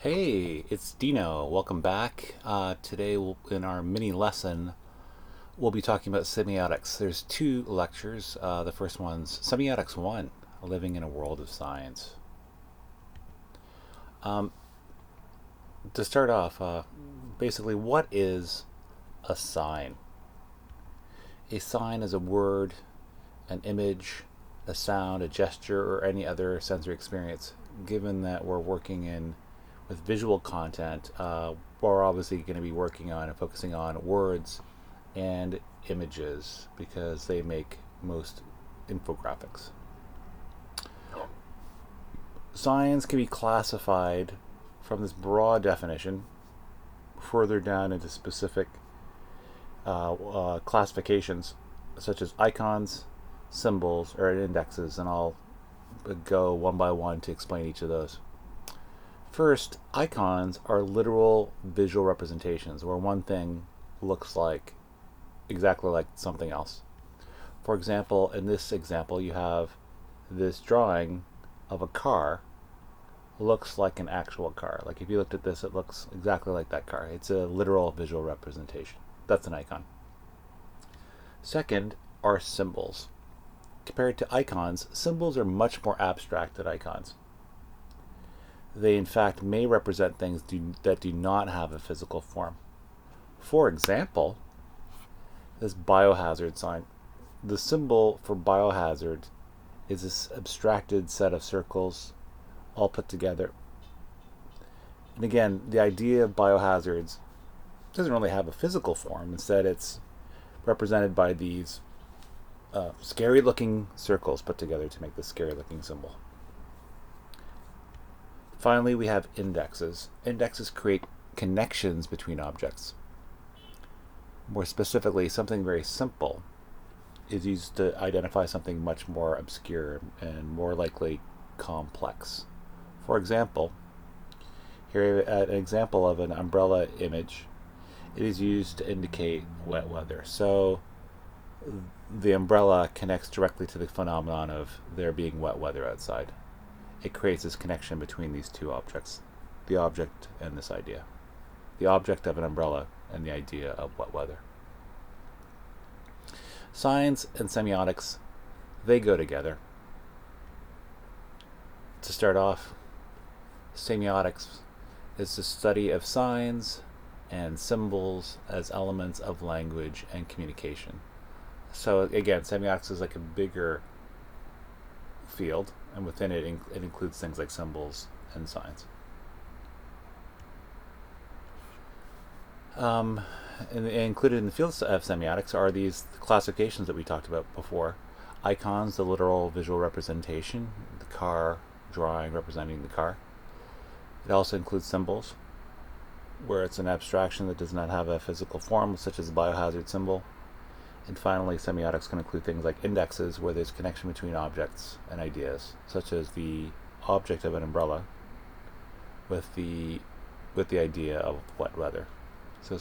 Hey, it's Dino. Welcome back. Today, in our mini lesson, we'll be talking about semiotics. There's two lectures. The first one's Semiotics 1, Living in a World of Science. Um, to start off, basically, what is a sign? A sign is a word, an image, a sound, a gesture, or any other sensory experience. Given that we're working in with visual content, we're obviously going to be working on and focusing on words and images because they make most infographics. Signs can be classified from this broad definition further down into specific classifications such as icons, symbols, or indexes, and I'll go one by one to explain each of those. First, icons are literal visual representations where one thing looks like exactly like something else. For example, in this example, you have this drawing of a car looks like an actual car. Like if you looked at this, it looks exactly like that car. It's a literal visual representation. That's an icon. Second are symbols. Compared to icons, symbols are much more abstract than icons. They in fact may represent things that do not have a physical form. For example, this biohazard sign. The symbol for biohazard is this abstracted set of circles all put together. And again, the idea of biohazards doesn't really have a physical form. Instead, it's represented by these scary looking circles put together to make this scary looking symbol. Finally, we have indexes. Indexes create connections between objects. More specifically, something very simple is used to identify something much more obscure and more likely complex. For example, here an example of an umbrella image. It is used to indicate wet weather. So the umbrella connects directly to the phenomenon of there being wet weather outside. It creates this connection between these two objects, the object and this idea. The object of an umbrella and the idea of wet weather. Science and semiotics, they go together. To start off, semiotics is the study of signs and symbols as elements of language and communication. So again, semiotics is like a bigger field, and within it, it includes things like symbols and signs. And included in the field of semiotics are these classifications that we talked about before. Icons, the literal visual representation, the car drawing representing the car. It also includes symbols, where it's an abstraction that does not have a physical form, such as a biohazard symbol. And finally, semiotics can include things like indexes, where there's connection between objects and ideas, such as the object of an umbrella with the idea of wet weather. So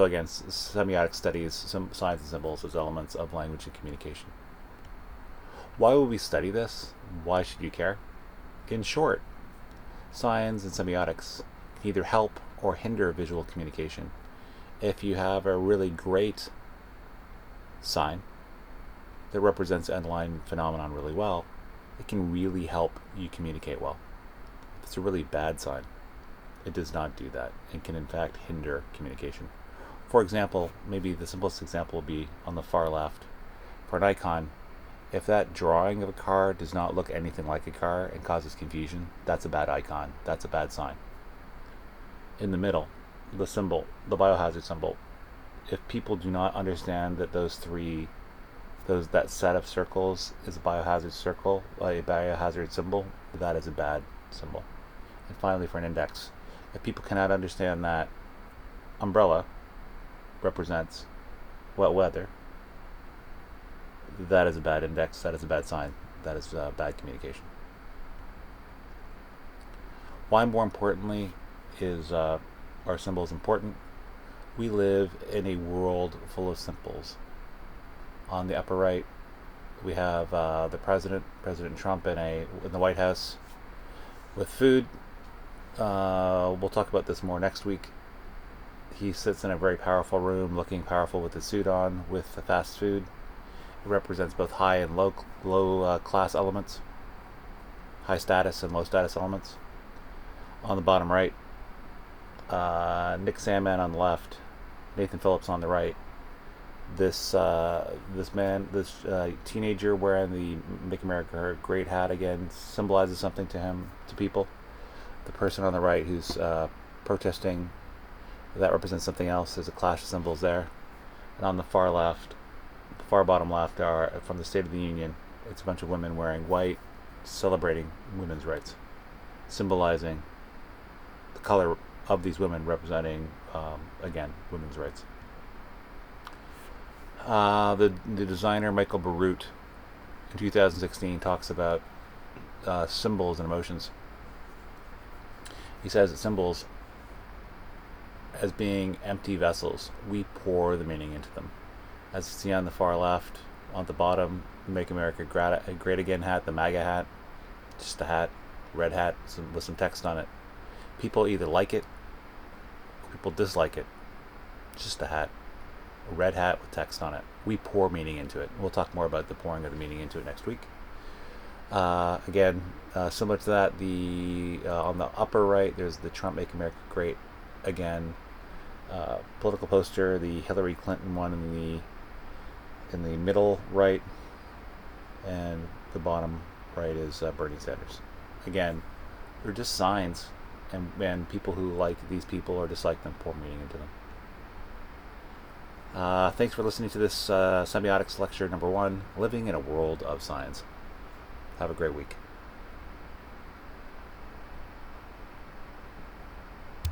again, semiotics studies some signs and symbols as elements of language and communication. Why would we study this? Why should you care? In short, signs and semiotics can either help or hinder visual communication. If you have a really great sign that represents an underlying phenomenon really well, it can really help you communicate well. If it's a really bad sign, it does not do that and can in fact hinder communication. For example, maybe the simplest example will be on the far left. For an icon, if that drawing of a car does not look anything like a car and causes confusion, that's a bad icon. That's a bad sign. In the middle, the symbol, the biohazard symbol, if people do not understand that that set of circles is a biohazard circle, a biohazard symbol, that is a bad symbol. And finally, for an index, if people cannot understand that umbrella represents wet weather, that is a bad index, that is a bad sign, that is bad communication. Why, more importantly, is our symbols important? We live in a world full of symbols. On the upper right, we have the President Trump, in the White House with food. We'll talk about this more next week. He sits in a very powerful room, looking powerful with his suit on, with the fast food. It represents both high and low class elements, high status and low status elements. On the bottom right, Nick Sandman on the left, Nathan Phillips on the right. This teenager wearing the "Make America Great" hat again symbolizes something to him, to people. The person on the right who's protesting, that represents something else. There's a clash of symbols there. And on the far left, the far bottom left, are from the State of the Union. It's a bunch of women wearing white, celebrating women's rights, symbolizing the color of these women, representing, again, women's rights. The designer Michael Barut in 2016 talks about symbols and emotions. He says that symbols, as being empty vessels, we pour the meaning into them. As you see on the far left, on the bottom, "Make America Great Again" hat, the MAGA hat, just a hat, red hat with some text on it. People either like it, or people dislike it. Just a hat, a red hat with text on it. We pour meaning into it. We'll talk more about the pouring of the meaning into it next week. Again, similar to that, on the upper right, there's the Trump "Make America Great Again" political poster. The Hillary Clinton one in the middle right, and the bottom right is Bernie Sanders. Again, they're just signs, and people who like these people or dislike them pour meaning into them. Thanks for listening to this Semiotics lecture number 1, Living in a World of Science. Have a great week.